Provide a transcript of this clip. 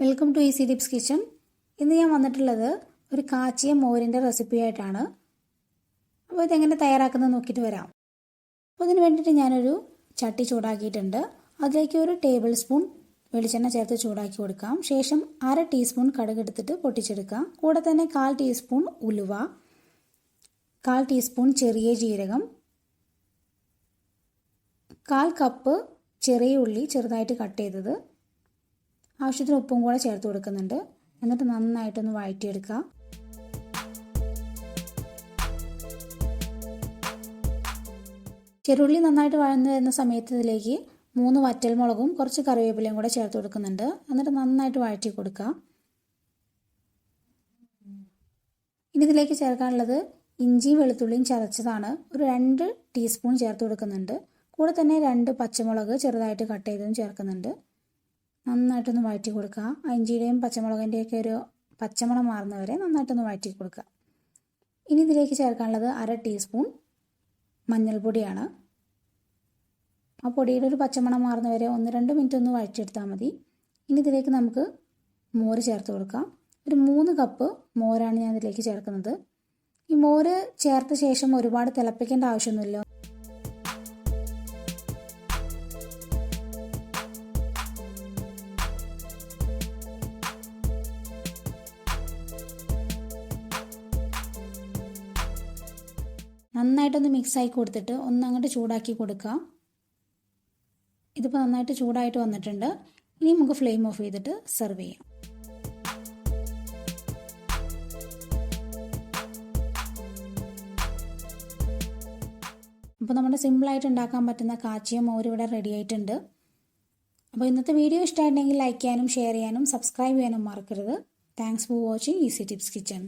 Welcome to easy tips kitchen. ഇന്ന് ഞാൻ വന്നിട്ടുള്ളത് ഒരു കാച്ചിയ മോരിൻ്റെ റെസിപ്പി ആയിട്ടാണ്. അപ്പോൾ ഇതെങ്ങനെ തയ്യാറാക്കുന്നത് നോക്കിയിട്ട് വരാം. അപ്പോൾ ഇതിന് വേണ്ടിയിട്ട് ഞാനൊരു ചട്ടി ചൂടാക്കിയിട്ടുണ്ട്. അതിലേക്ക് ഒരു ടേബിൾ സ്പൂൺ വെളിച്ചെണ്ണ ചേർത്ത് ചൂടാക്കി കൊടുക്കാം. ശേഷം 1/2 ടീസ്പൂൺ കടുക് എടുത്തിട്ട് പൊട്ടിച്ചെടുക്കാം. കൂടെ തന്നെ 1/4 ടീസ്പൂൺ ഉലുവ, 1/4 ടീസ്പൂൺ ചെറിയ ജീരകം, 1/4 കപ്പ് ചെറിയ ഉള്ളി ചെറുതായിട്ട് കട്ട് ചെയ്തത്, ആവശ്യത്തിന് ഉപ്പും കൂടെ ചേർത്ത് കൊടുക്കുന്നുണ്ട്. എന്നിട്ട് നന്നായിട്ടൊന്ന് വഴറ്റിയെടുക്കുക. ചെറുള്ളി നന്നായിട്ട് വഴന്നു വരുന്ന സമയത്ത് ഇതിലേക്ക് 3 വറ്റൽമുളകും കുറച്ച് കറിവേപ്പിലയും കൂടെ ചേർത്ത് കൊടുക്കുന്നുണ്ട്. എന്നിട്ട് നന്നായിട്ട് വഴറ്റി കൊടുക്കുക. ഇനി ഇതിലേക്ക് ചേർക്കാനുള്ളത് ഇഞ്ചിയും വെളുത്തുള്ളിയും ചതച്ചതാണ്. ഒരു 2 ടീസ്പൂൺ ചേർത്ത് കൊടുക്കുന്നുണ്ട്. കൂടെ തന്നെ 2 പച്ചമുളക് ചെറുതായിട്ട് കട്ട് ചെയ്തതും ചേർക്കുന്നുണ്ട്. നന്നായിട്ടൊന്ന് വഴറ്റി കൊടുക്കുക. ഇഞ്ചിയുടെയും പച്ചമുളകിൻ്റെയൊക്കെ ഒരു പച്ചമണം മാറുന്നവരെ നന്നായിട്ടൊന്ന് വഴറ്റി കൊടുക്കുക. ഇനി ഇതിലേക്ക് ചേർക്കാനുള്ളത് 1/2 ടീസ്പൂൺ മഞ്ഞൾപ്പൊടിയാണ്. ആ പൊടിയുടെ ഒരു പച്ചമണം മാറുന്നവരെ 1-2 മിനിറ്റ് ഒന്ന് വഴറ്റിയെടുത്താൽ മതി. ഇനി ഇതിലേക്ക് നമുക്ക് മോര് ചേർത്ത് കൊടുക്കാം. ഒരു 3 കപ്പ് മോരാണ് ഞാൻ ഇതിലേക്ക് ചേർക്കുന്നത്. ഈ മോര് ചേർത്ത ശേഷം ഒരുപാട് തിളപ്പിക്കേണ്ട ആവശ്യമൊന്നുമില്ല. നന്നായിട്ടൊന്ന് മിക്സായി കൊടുത്തിട്ട് അങ്ങോട്ട് ചൂടാക്കി കൊടുക്കുക. ഇതിപ്പോൾ നന്നായിട്ട് ചൂടായിട്ട് വന്നിട്ടുണ്ട്. ഇനി നമുക്ക് ഫ്ലെയിം ഓഫ് ചെയ്തിട്ട് സെർവ് ചെയ്യാം. അപ്പോൾ നമ്മുടെ സിമ്പിളായിട്ട് ഉണ്ടാക്കാൻ പറ്റുന്ന കാച്ചിയ മോര് ഇവിടെ റെഡി ആയിട്ടുണ്ട്. അപ്പോൾ ഇന്നത്തെ വീഡിയോ ഇഷ്ടമായിട്ടുണ്ടെങ്കിൽ ലൈക്ക് ചെയ്യാനും ഷെയർ ചെയ്യാനും സബ്സ്ക്രൈബ് ചെയ്യാനും മറക്കരുത്. Thanks for watching easy tips kitchen.